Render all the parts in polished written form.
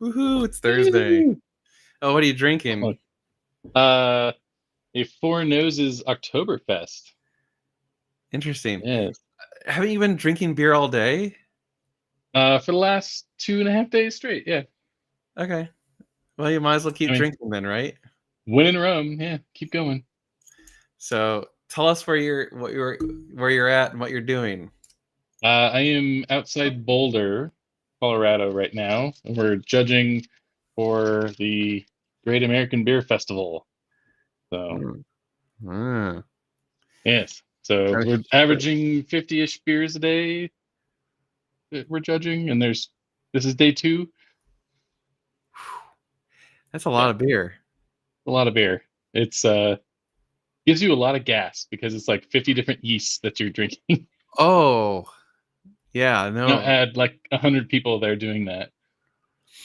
Woohoo! It's Thursday. Woo! Oh, what are you drinking? A Four Noses Oktoberfest. Interesting. Yes. Haven't you been drinking beer all day? For the last 2.5 days straight. Yeah. Okay. Well, you might as well keep I mean, drinking then, right? when in Rome. Yeah. Keep going. So tell us where you're at and what you're doing. I am outside Boulder, Colorado right now, and we're judging for the Great American Beer Festival. So, Hmm. Ah. yes. So Nice. we're averaging 50-ish beers a day that we're judging, and this is day 2. That's a Yeah, lot of beer. a lot of beer. It's gives you a lot of gas because it's like 50 different yeasts that you're drinking. Oh, yeah, no. Add like 100 people there doing that.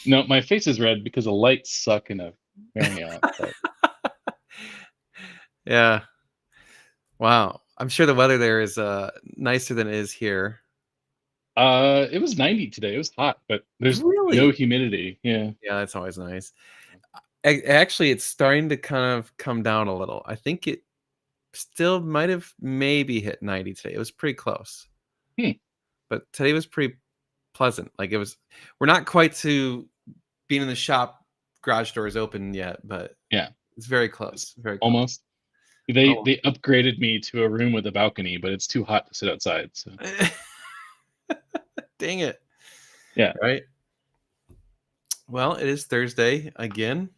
No, my face is red because the lights suck in a Marriott. But Yeah. Wow. I'm sure the weather there is nicer than it is here. it was 90 today. It was hot, but there's no Really? humidity. Yeah. Yeah, that's always nice. Actually, it's starting to kind of come down a little. I think it still might have maybe hit 90 today. It was pretty close. Hmm. But today was pretty pleasant. We're not quite to being in the shop, garage doors open yet, but Yeah. it's very close. Very close. Almost. They Oh. they upgraded me to a room with a balcony, but it's too hot to sit outside. So Dang it. yeah. Right. Well, it is Thursday again.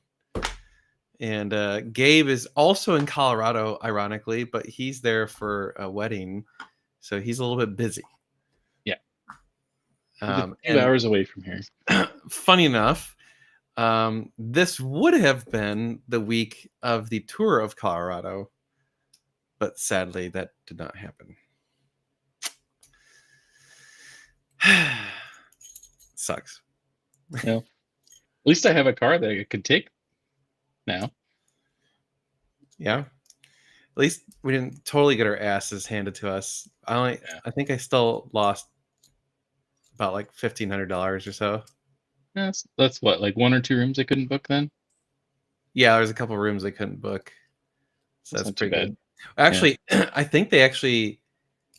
And Gabe is also in Colorado, ironically, but he's there for a wedding. So he's a little bit busy. Yeah. He's a few And hours away from here. funny enough, this would have been the week of the tour of Colorado, but sadly that did not happen. Sucks. Yeah. At least I have a car that I could take now. Yeah. At least we didn't totally get our asses handed to us. I think I still lost about like $1,500 or so. That's what, like 1 or 2 rooms I couldn't book then? Yeah, there's a couple rooms they couldn't book. So That's that's not too pretty bad. good. Actually, I think they actually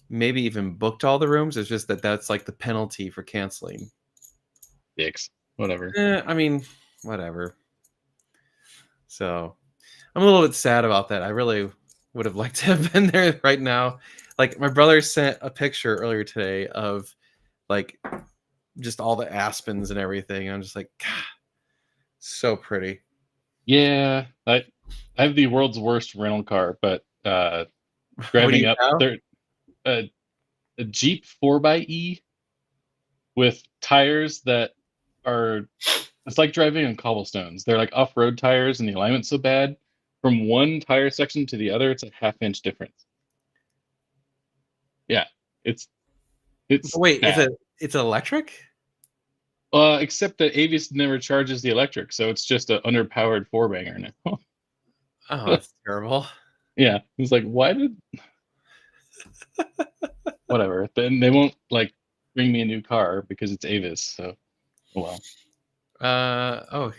maybe even booked all the rooms. It's just that's like the penalty for canceling. Dicks. Whatever. I mean, whatever. So I'm a little bit sad about that. I really would have liked to have been there right now. Like my brother sent a picture earlier today of like just all the aspens and everything. I'm just like, God, so pretty. Yeah. I have the world's worst rental car, but What do driving you up have? there a Jeep 4xe with tires that are, it's like driving on cobblestones. They're like off-road tires and the alignment's so bad. From one tire section to the other, it's a half-inch difference. Yeah, it's Wait, bad. it's electric? Except that Avis never charges the electric, so it's just an underpowered four banger now. Oh, that's terrible. Yeah, it's like, why did whatever? Then they won't like bring me a new car because it's Avis. So, oh well.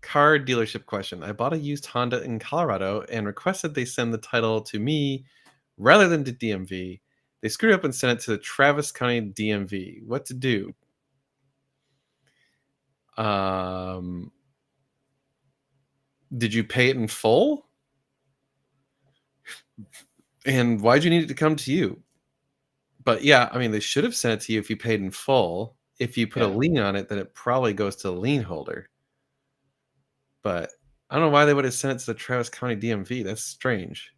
Car dealership question. I bought a used Honda in Colorado and requested they send the title to me rather than to DMV. They screwed up and sent it to the Travis County DMV. What to do? Did you pay it in full? And why'd you need it to come to you? But yeah, I mean, they should have sent it to you if you paid in full. If you put a Yeah. lien on it, then it probably goes to the lien holder. But I don't know why they would have sent it to the Travis County DMV. That's strange.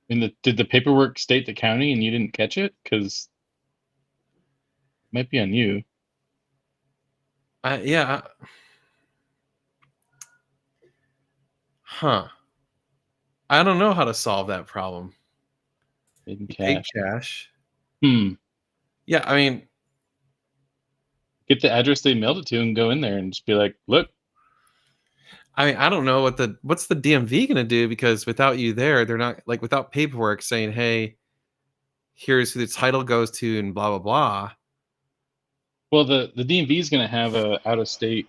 And did the paperwork state the county and you didn't catch it? Because it might be on you. Yeah. Huh. I don't know how to solve that problem. In You paid cash. cash. Hmm. Yeah, I mean, Get the address they mailed it to and go in there and just be like, look. I don't know what's the DMV going to do, because without you there, they're not like without paperwork saying, "Hey, here's who the title goes to," and blah blah blah. Well, the DMV is going to have a out of state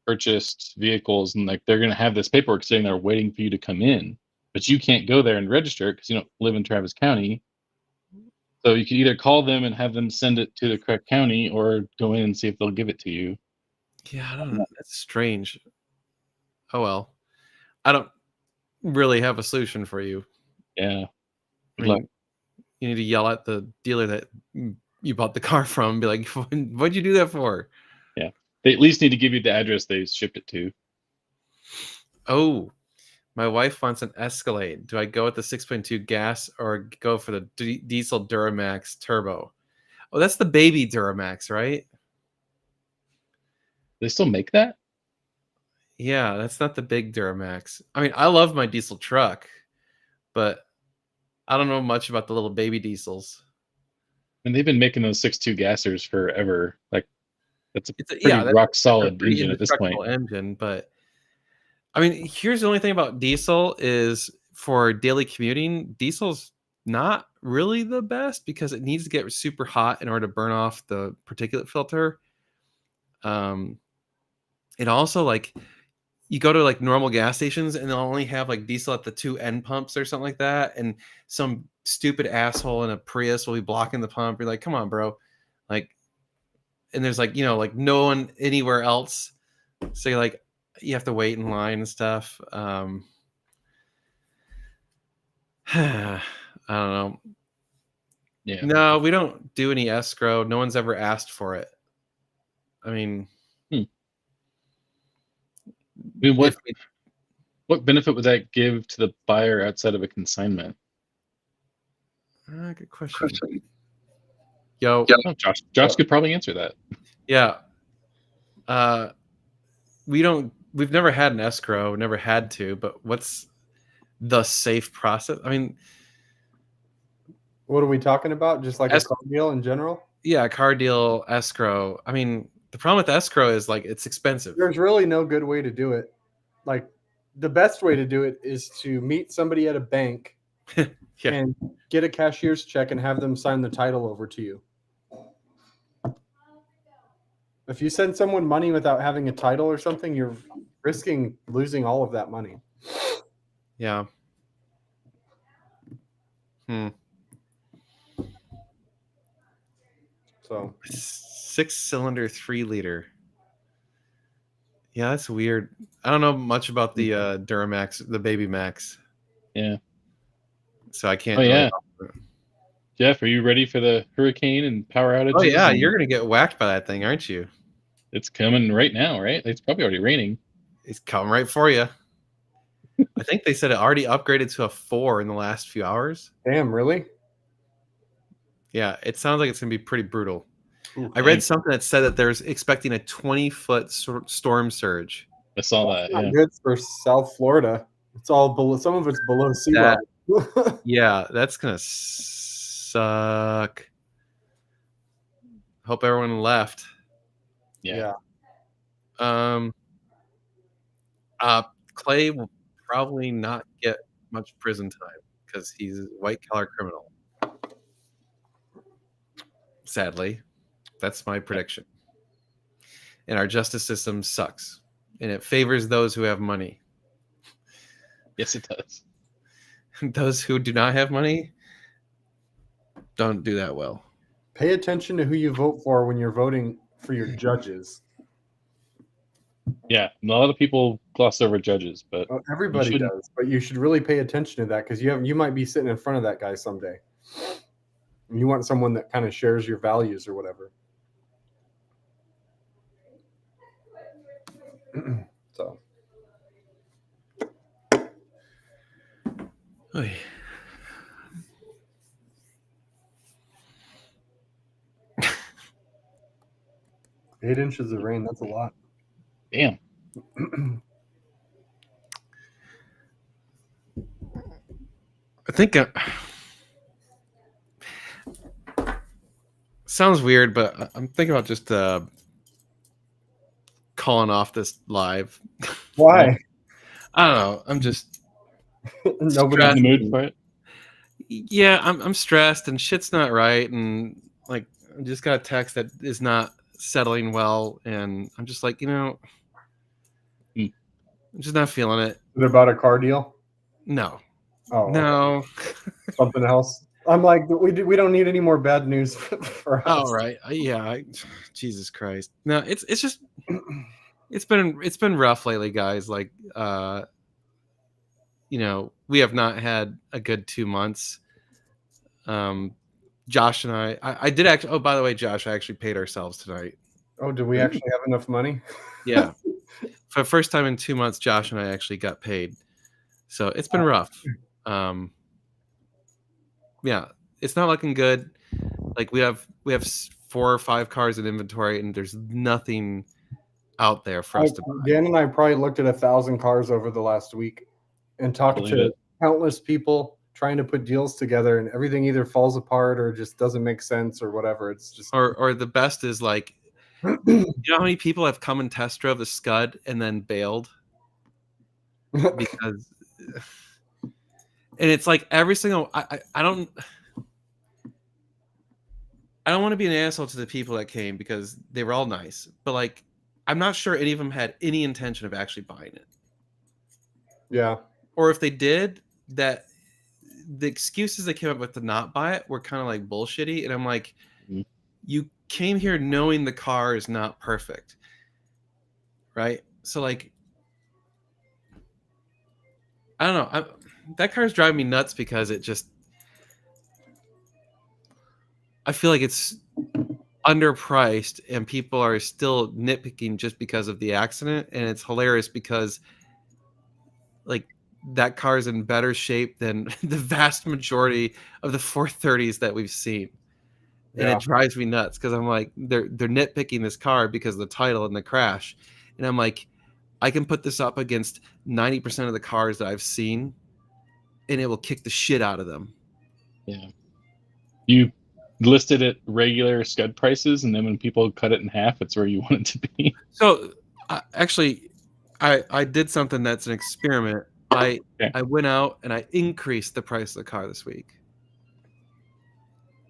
purchased vehicles, and like they're going to have this paperwork sitting there waiting for you to come in, but you can't go there and register because you don't live in Travis County. So you can either call them and have them send it to the correct county, or go in and see if they'll give it to you. Yeah, I don't know. That's strange. Oh well. I don't really have a solution for you. Yeah. I mean, you need to yell at the dealer that you bought the car from and be like, what'd you do that for? Yeah. They at least need to give you the address they shipped it to. Oh, my wife wants an Escalade. Do I go with the 6.2 gas or go for the diesel Duramax turbo? Oh, that's the baby Duramax, right? They still make that? Yeah, that's not the big Duramax. I mean, I love my diesel truck, but I don't know much about the little baby diesels. And they've been making those 6.2 gassers forever. Like that's a pretty that's rock a solid pretty engine at this point. indestructible engine, but I mean, here's the only thing about diesel is for daily commuting, diesel's not really the best because it needs to get super hot in order to burn off the particulate filter. It also like you go to like normal gas stations and they'll only have like diesel at the two end pumps or something like that, and some stupid asshole in a Prius will be blocking the pump. You're like, come on, bro, like, and there's like like no one anywhere else, so you're like you have to wait in line and stuff. I don't know. Yeah. No, we don't do any escrow. No one's ever asked for it. I mean, what benefit would that give to the buyer outside of a consignment? Good question. Yo, oh, Josh could probably answer that. Yeah. We've never had an escrow, never had to, but what's the safe process? I mean, what are we talking about? Just like a car deal in general? Yeah, car deal, escrow. I mean, the problem with escrow is like it's expensive. There's really no good way to do it. Like the best way to do it is to meet somebody at a bank and get a cashier's check and have them sign the title over to you. If you send someone money without having a title or something, you're risking losing all of that money. Yeah. So 6-cylinder 3-liter. Yeah, that's weird. I don't know much about the Duramax, the Baby Max. Yeah. So I can't. Oh yeah. Jeff, are you ready for the hurricane and power outages? Oh yeah, you're gonna get whacked by that thing, aren't you? It's coming right now, right? It's probably already raining. It's coming right for you. I think they said it already upgraded to a 4 in the last few hours. Damn, really? Yeah, it sounds like it's gonna be pretty brutal. Ooh, I read something that said that there's expecting a 20-foot storm surge. I saw that. Not good for South Florida. It's all below. Some of it's below sea level. Yeah, that's gonna suck. Hope everyone left. Yeah. Clay will probably not get much prison time because he's a white-collar criminal. Sadly, that's my prediction. And our justice system sucks, and it favors those who have money. Yes, it does. Those who do not have money don't do that well. Pay attention to who you vote for when you're voting for your judges. Yeah, a lot of people gloss over judges, but everybody does. But you should really pay attention to that because you might be sitting in front of that guy someday. And you want someone that kind of shares your values or whatever. So. Oy. 8 inches of rain, that's a lot. Damn. I think sounds weird, but I'm thinking about just calling off this live. Why? I don't know. I'm just nobody's in the mood for it. Yeah, I'm stressed and shit's not right, and like I just got a text that is not settling well, and I'm just like, I'm just not feeling it. Is it about a car deal? No, Oh, okay. no. Something else. I'm like, we don't need any more bad news for us. All right. Yeah. Jesus Christ. No, it's just it's been rough lately, guys. Like, we have not had a good 2 months. Josh and I did actually. Oh, by the way, Josh, I actually paid ourselves tonight. Oh, do we actually have enough money? Yeah. For the first time in 2 months, Josh and I actually got paid. So it's been rough. Yeah, it's not looking good. Like we have 4 or 5 cars in inventory, and there's nothing out there for us to buy. Dan and I probably looked at 1,000 cars over the last week and talked Believe to it. countless people trying to put deals together, and everything either falls apart or just doesn't make sense or whatever. It's just Or the best is like, you know how many people have come and test drove the Scud and then bailed because, and it's like every single I don't want to be an asshole to the people that came because they were all nice, but like I'm not sure any of them had any intention of actually buying it. yeah. Or if they did, that the excuses they came up with to not buy it were kind of like bullshitty. And I'm like, Mhm. you came here knowing the car is not perfect, right? So like, I don't know. That car is driving me nuts because it just, I feel like it's underpriced and people are still nitpicking just because of the accident. And it's hilarious because like that car is in better shape than the vast majority of the 430s that we've seen. And Yeah. it drives me nuts because I'm like, they're nitpicking this car because of the title and the crash. And I'm like, I can put this up against 90% of the cars that I've seen and it will kick the shit out of them. Yeah. You listed at regular Scud prices, and then when people cut it in half, it's where you want it to be. So actually, I did something that's an experiment. I went out and I increased the price of the car this week.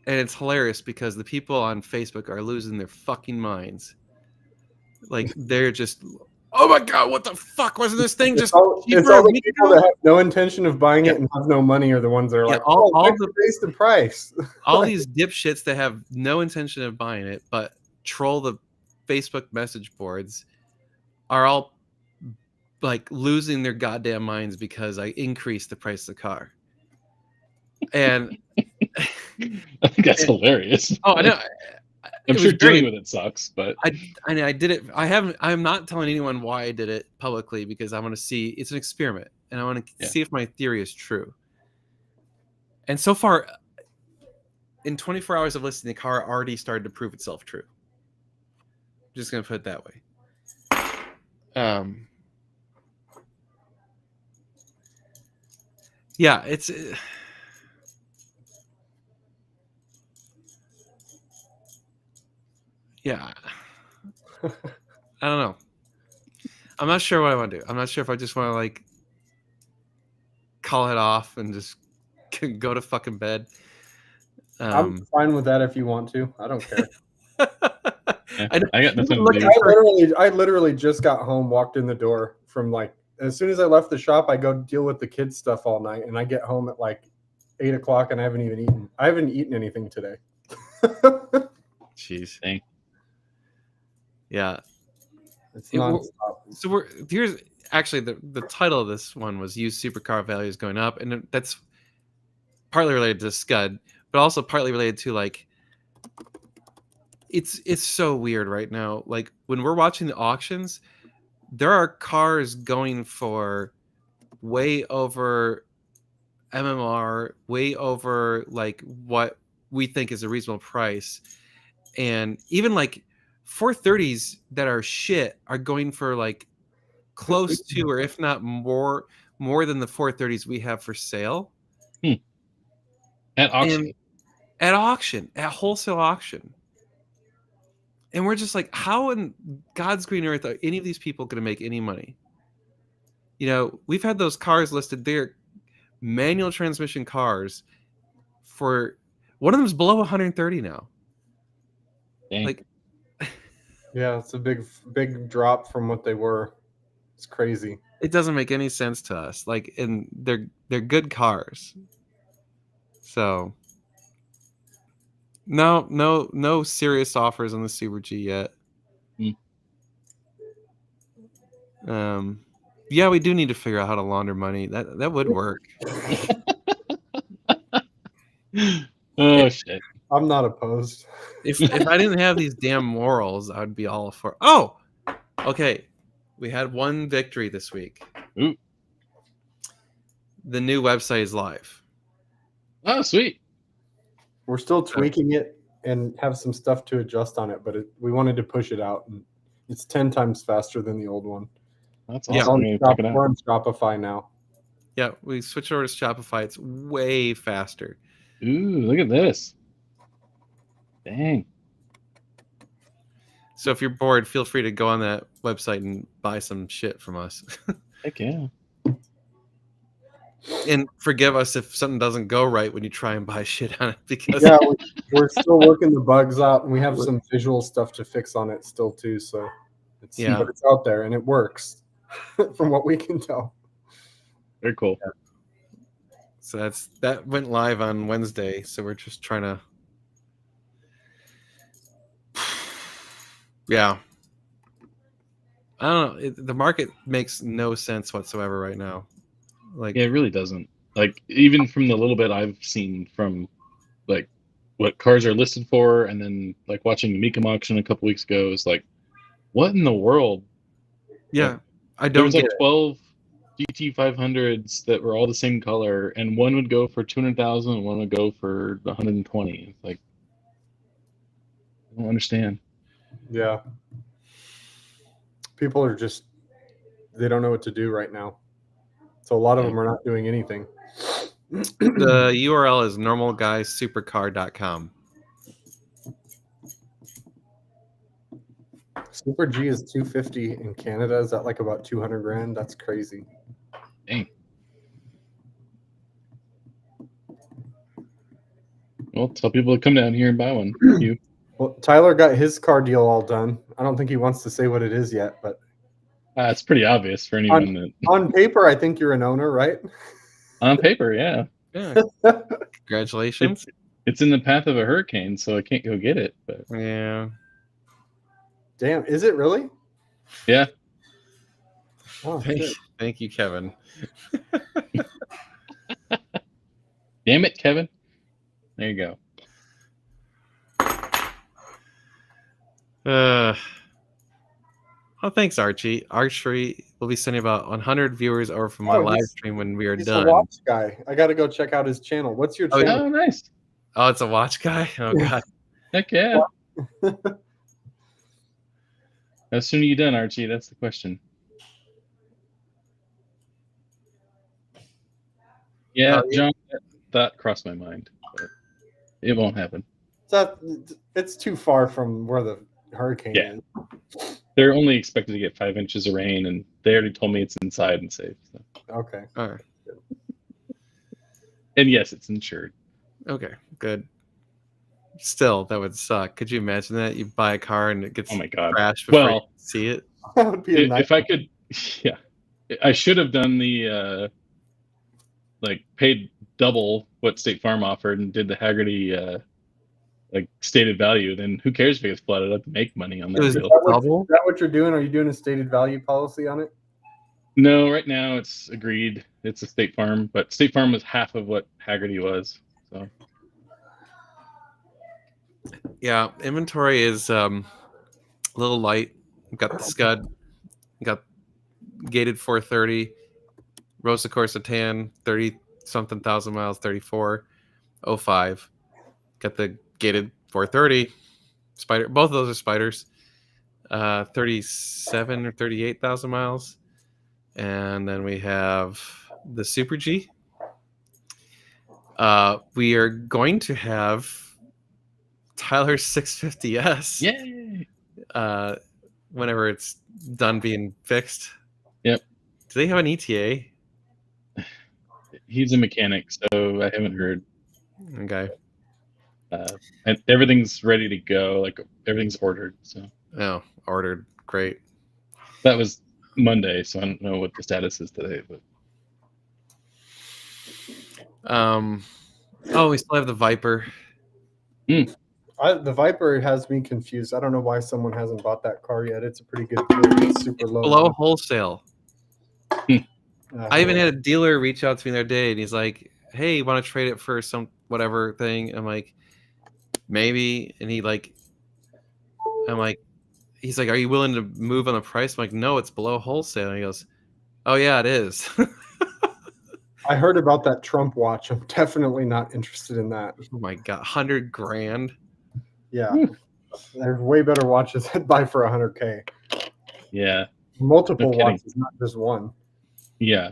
And it's hilarious because the people on Facebook are losing their fucking minds. Like they're just, oh my god, what the fuck was this thing just It's all the people that have no intention of buying it and have no money are the ones that are like, all raise the price. All these dipshits that have no intention of buying it but troll the Facebook message boards are all like losing their goddamn minds because I increased the price of the car. And I think that's hilarious. Oh, I know. I'm sure dealing with it sucks, but I did it. I'm not telling anyone why I did it publicly because I want to see. It's an experiment, and I want to see if my theory is true. And so far, in 24 hours of listening, the car already started to prove itself true. I'm just gonna put it that way. Yeah, it's. Yeah. I don't know. I'm not sure what I want to do. I'm not sure if I just want to like call it off and just go to fucking bed. I'm fine with that if you want to. I don't care. I got nothing Look, to do. I literally just got home, walked in the door from like as soon as I left the shop, I go deal with the kids stuff all night, and I get home at like 8 o'clock, and I haven't even eaten. I haven't eaten anything today. Jeez. Dang. Yeah. It's nonstop. So here's actually the title of this one was used supercar values going up, and that's partly related to Scud, but also partly related to like it's so weird right now. Like when we're watching the auctions, there are cars going for way over MMR, way over like what we think is a reasonable price, and even like 430s that are shit are going for like close to, or if not more than the 430s we have for sale. At auction. At wholesale auction. And we're just like, how in God's green earth are any of these people going to make any money? You know, we've had those cars listed there, manual transmission cars, for one of them is below 130 now. Dang. Like, yeah, it's a big drop from what they were. It's crazy. It doesn't make any sense to us. Like, and they're good cars. So no serious offers on the Super G yet. Yeah, we do need to figure out how to launder money. That would work. Oh shit! I'm not opposed. If I didn't have these damn morals, I would be all for. Oh, okay. We had one victory this week. Ooh. The new website is live. Oh, sweet. We're still tweaking it and have some stuff to adjust on it, but we wanted to push it out. And it's 10 times faster than the old one. That's Yeah. awesome. We're on Shopify now. Yeah, we switched over to Shopify. It's way faster. Ooh, look at this. Dang. So if you're bored, feel free to go on that website and buy some shit from us. Heck yeah. And forgive us if something doesn't go right when you try and buy shit on it, because Yeah, we're still working the bugs out, and we have some visual stuff to fix on it still too. So but it's out there and it works from what we can tell. Very cool. Yeah. So that went live on Wednesday. So we're just trying to, yeah. I don't know. The market makes no sense whatsoever right now. Like, Yeah, it really doesn't. Like, even from the little bit I've seen from like what cars are listed for, and then like watching the Mecum auction a couple weeks ago, is like, what in the world? yeah, Like, I there don't was get like it. 12 GT500s that were all the same color, and one would go for 200,000, and one would go for 120. It's like, I don't understand. Yeah. People are just, they don't know what to do right now. So a lot of them are not doing anything. The URL is normalguysupercar.com. Super G is 250 in Canada. Is that like about 200 grand? That's crazy. Dang. Well, tell people to come down here and buy one. You. Well, Tyler got his car deal all done. I don't think he wants to say what it is yet, but It's pretty obvious for anyone that on paper, I think you're an owner, right? on paper, yeah. Yeah. Congratulations. It's in the path of a hurricane, so I can't go get it. But Yeah. Damn, is it really? yeah, Oh, shit. Thank you, Kevin. damn it, Kevin. There you go. Well, thanks, Archie. Archery will be sending about 100 viewers over from my live stream when we are He's done. a watch guy. I got to go check out his channel. What's your channel? Oh, nice. Oh, it's a watch guy? Oh, God. Heck yeah. How soon are you done, Archie? That's the question. Yeah, John, that crossed my mind, but it won't happen. It's too far from where the hurricane is. They're only expected to get 5 inches of rain, and they already told me it's inside and safe. So. Okay. All right. And yes, it's insured. Okay, good. Still, that would suck. Could you imagine that? You buy a car and it gets Oh my God. crashed before Well, you see it? That would be a nice. If I could, yeah, I should have done the like paid double what State Farm offered and did the Haggerty like stated value. Then who cares if it gets flooded up to make money on that was deal? double? Is that what you're doing? Are you doing a stated value policy on it? No, right now it's agreed. It's a State Farm, but State Farm was half of what Haggerty was. So Yeah, inventory is a little light. We've got the Scud, we've got gated 430, Rosa Corsa Tan, 30-something thousand miles, 3405. Got the gated 430 Spider. Both of those are Spiders. 37 or 38,000 miles. And then we have the Super G. We are going to have Tyler's 650S. yay! Whenever it's done being fixed. Yep. Do they have an ETA? He's a mechanic, so I haven't heard. Okay. And everything's ready to go. Like everything's ordered. So Oh, ordered. Great. that was Monday, so I don't know what the status is today. But Oh, we still have the Viper. The Viper has me confused. I don't know why someone hasn't bought that car yet. It's a pretty good deal. It's super low. Below wholesale. I I even had a dealer reach out to me the other day, and he's like, "Hey, you want to trade it for some whatever thing?" I'm like, "Maybe." And I'm like, he's like, "Are you willing to move on the price?" I'm like, "No, it's below wholesale." And he goes, "Oh yeah, it is." I heard about that Trump watch. I'm definitely not interested in that. Oh my god, $100,000. Yeah, there's way better watches I'd buy for $100K. yeah, Multiple No kidding. watches, not just one. yeah.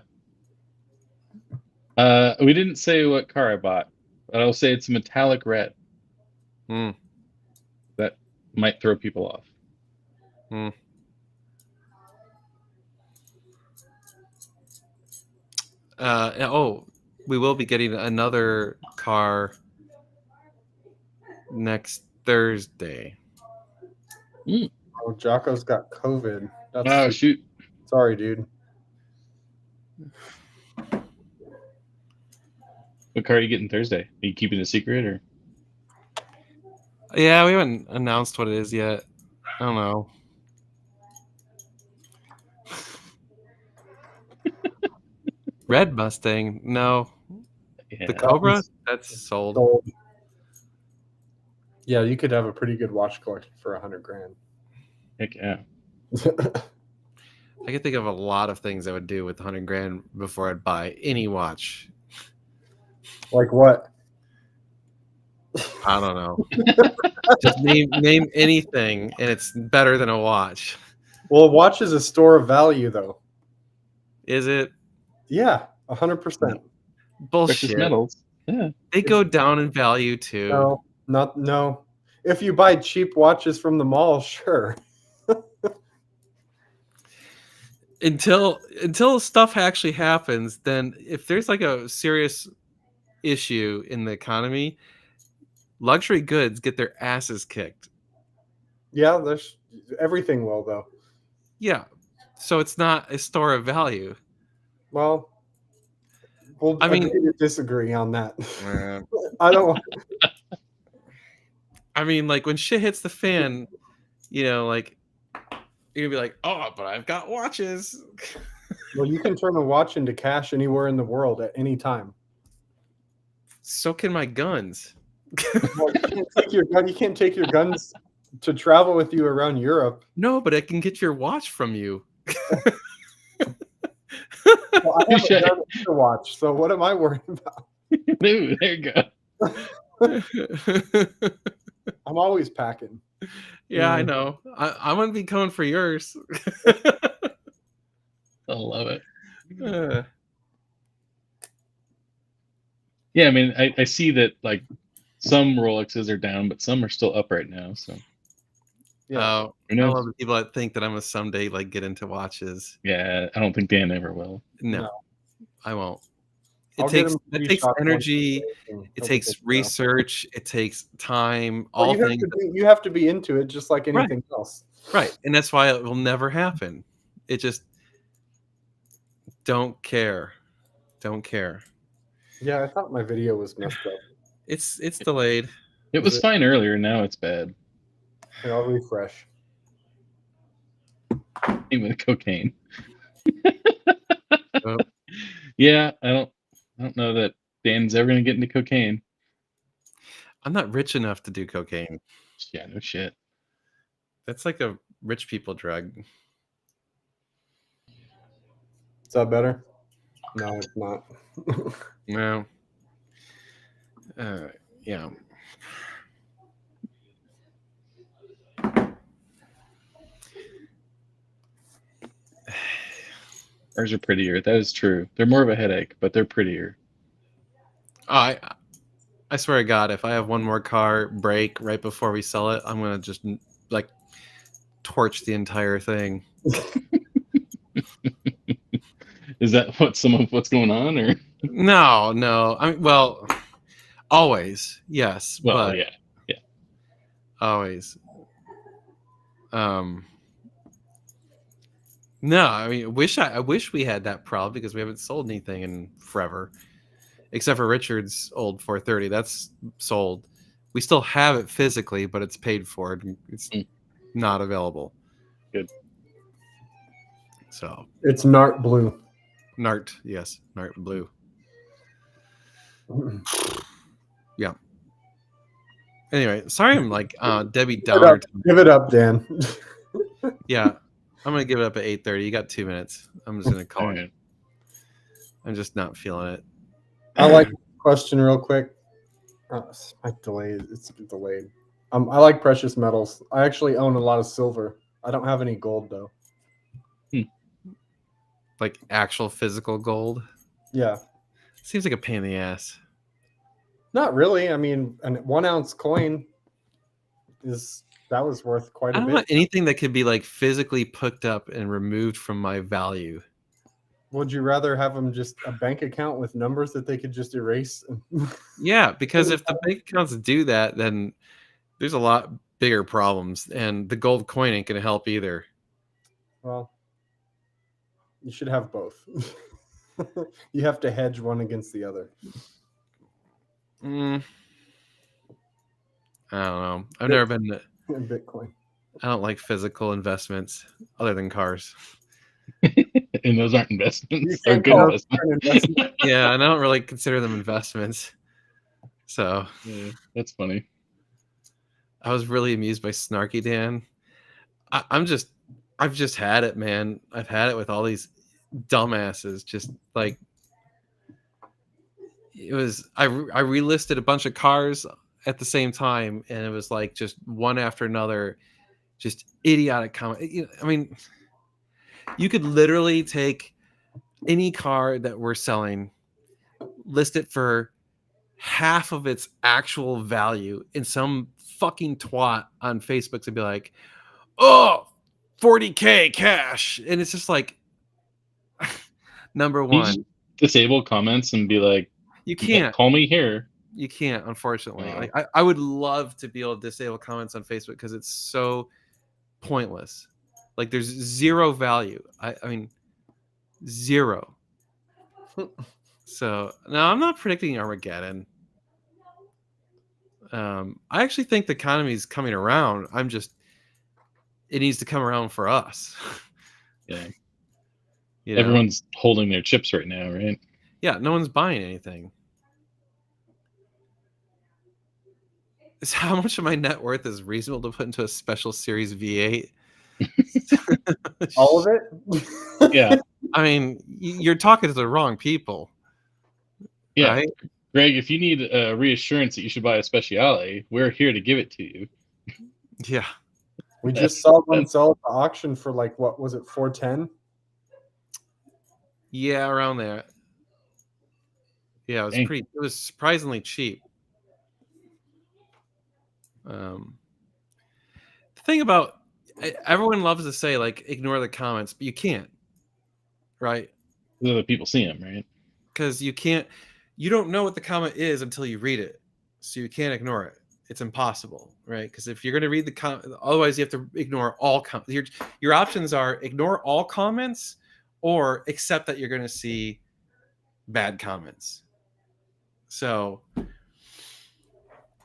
We didn't say what car I bought, but I'll say it's a metallic red. Hmm. That might throw people off. We will be getting another car next Thursday. Oh, Jocko's got COVID. That's Oh shoot! sorry, dude. What car are you getting Thursday? Are you keeping it a secret or? Yeah, we haven't announced what it is yet. I don't know. Red Mustang? No. Yeah. The Cobra? That's sold. So, yeah, you could have a pretty good watch collection for $100,000. Heck yeah. I could think of a lot of things I would do with $100,000 before I'd buy any watch. Like what? I don't know. Just name anything, and it's better than a watch. Well, a watch is a store of value, though. Is it? Yeah, 100%. Precious Bullshit. metals. Yeah. They go down in value too. No. If you buy cheap watches from the mall, sure. Until stuff actually happens, then if there's like a serious issue in the economy, luxury goods get their asses kicked. Yeah, there's everything will though. Yeah. So it's not a store of value. Well, we'll I mean- agree to disagree on that. I don't. I mean, like when shit hits the fan, like you're gonna be like, "Oh, but I've got watches." Well, you can turn a watch into cash anywhere in the world at any time. So can my guns. Well, you can't take your guns to travel with you around Europe. No, but I can get your watch from you. Well, I have a gun to watch, so what am I worried about? Ooh, there you go. I'm always packing. Yeah, I know. I'm gonna be coming for yours. I love it. Uh, Yeah, I mean, I see that like some Rolexes are down, but some are still up right now. So Yeah. Oh, who I knows? love the people that think that I'm gonna someday like get into watches. Yeah, I don't think Dan ever will. No, No. I won't. I'll It get takes him it free takes shot energy. once a day, and It he'll be takes good to go. research. It takes time. Well, All you have things. you have to be into it just like anything else. Right, and that's why it will never happen. It just don't care. Yeah, I thought my video was messed up. It's delayed. It was it- fine earlier. Now it's bad. Here, I'll refresh. Even with cocaine. Oh. Yeah, I don't know that Dan's ever gonna get into cocaine. I'm not rich enough to do cocaine. Yeah, no shit. That's like a rich people drug. Is that better? No, it's not. No. Yeah. Ours are prettier. That is true. They're more of a headache, but they're prettier. I swear to God, if I have one more car break right before we sell it, I'm gonna just like torch the entire thing. Is that some of what's going on, or? No. I mean, well, always, yes, Well, but yeah. always. No, I mean, I wish we had that problem because we haven't sold anything in forever, except for Richard's old 430. That's sold. We still have it physically, but it's paid for. It's Mm. not available. Good. So It's Nart blue. Nart, yes, Nart blue. Yeah. Anyway, sorry I'm like Debbie Downer. Give it up, Dan. Yeah, I'm gonna give it up at 8:30. You got 2 minutes. I'm just gonna call All it. right. I'm just not feeling it. I like question real quick. My delay. It's delayed. I like precious metals. I actually own a lot of silver. I don't have any gold though. Like actual physical gold. Yeah, Seems like a pain in the ass. not really. I mean, a 1 ounce coin was worth quite I a don't bit. want anything that could be like physically picked up and removed from my value. Would you rather have them just a bank account with numbers that they could just erase? Yeah, because if the bank accounts do that, then there's a lot bigger problems, and the gold coin ain't gonna help either. Well, you should have both. You have to hedge one against the other. I don't know. I've never been. In Bitcoin. I don't like physical investments other than cars. And those aren't investments. You They're can't good call it investments. an investment. Yeah, and I don't really consider them investments. So Yeah, that's funny. I was really amused by Snarky Dan. I've just had it, man. I've had it with all these dumbasses. Just like it was, I relisted a bunch of cars at the same time, and it was like just one after another, just idiotic comment. I mean, you could literally take any car that we're selling, list it for half of its actual value, and some fucking twat on Facebook to be like, "Oh, 40K cash," and it's just like, number You just one, disable comments and be like, you "Yeah, can't. call me here." You can't, unfortunately. No. Like I would love to be able to disable comments on Facebook because it's so pointless. Like there's zero value. I mean, zero. So no, I'm not predicting Armageddon. I actually think the economy is coming around. It needs to come around for us. Yeah. You know? Everyone's holding their chips right now, right? Yeah, no one's buying anything. How much of my net worth is reasonable to put into a special series V8? All of it? Yeah. I mean, you're talking to the wrong people. Yeah. Right? Greg, if you need reassurance that you should buy a Speciale, we're here to give it to you. Yeah. We just saw one sell at the auction for like, what was it, 410? Yeah, around there. Yeah, it was surprisingly cheap. The thing about everyone loves to say like ignore the comments, but you can't, right? The other people see them, right? Because you don't know what the comment is until you read it, so you can't ignore it. It's impossible, right? Because if you're going to read the comment, otherwise you have to ignore all comments. Your options are ignore all comments or accept that you're going to see bad comments. So,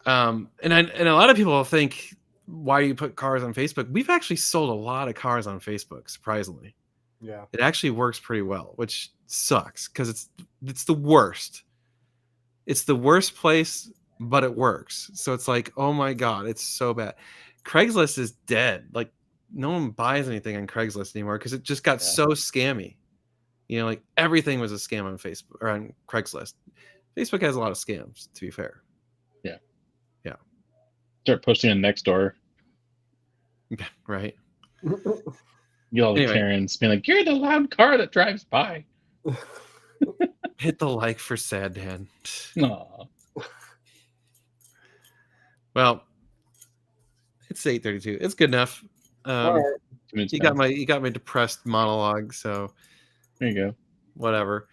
and a lot of people think, why do you put cars on Facebook? We've actually sold a lot of cars on Facebook, surprisingly. Yeah. It actually works pretty well, which sucks because it's the worst. It's the worst place, but it works. So it's like, oh my God, it's so bad. Craigslist is dead. Like no one buys anything on Craigslist anymore because it just got so scammy. You know, like everything was a scam on Facebook or on Craigslist. Facebook has a lot of scams, to be fair. Yeah. Yeah. Start posting on Nextdoor. Right. Get all the Karens being like, "You're the loud car that drives by." Hit the like for Sad Dan. Aww. Well, it's 8:32. It's good enough. You got my depressed monologue, so there you go. Whatever.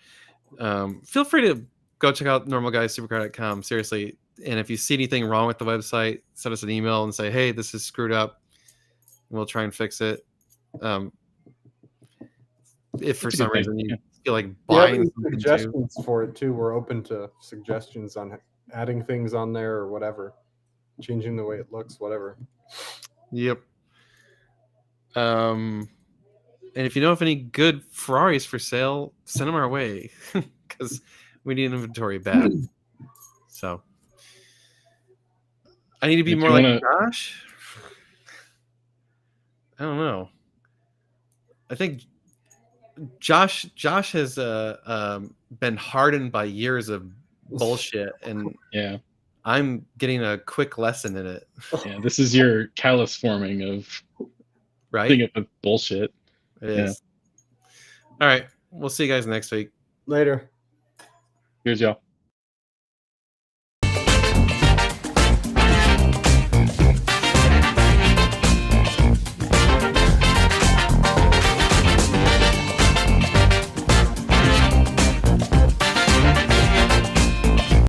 Feel free to go check out normalguyssupercar.com. Seriously. And if you see anything wrong with the website, send us an email and say, hey, this is screwed up. We'll try and fix it. if for That's a some good thing, reason you yeah. feel like If you have buying any something too. suggestions for it too, we're open to suggestions on adding things on there or whatever, changing the way it looks, whatever. Yep. And if you know of any good Ferraris for sale, send them our way because we need inventory bad. So I need to be If more you like wanna- Josh. I don't know. I think Josh has been hardened by years of bullshit, and Yeah, I'm getting a quick lesson in it. yeah. This is your callus forming of Right? putting up with bullshit. It Yeah. is. All right. We'll see you guys next week. Later. Here's y'all.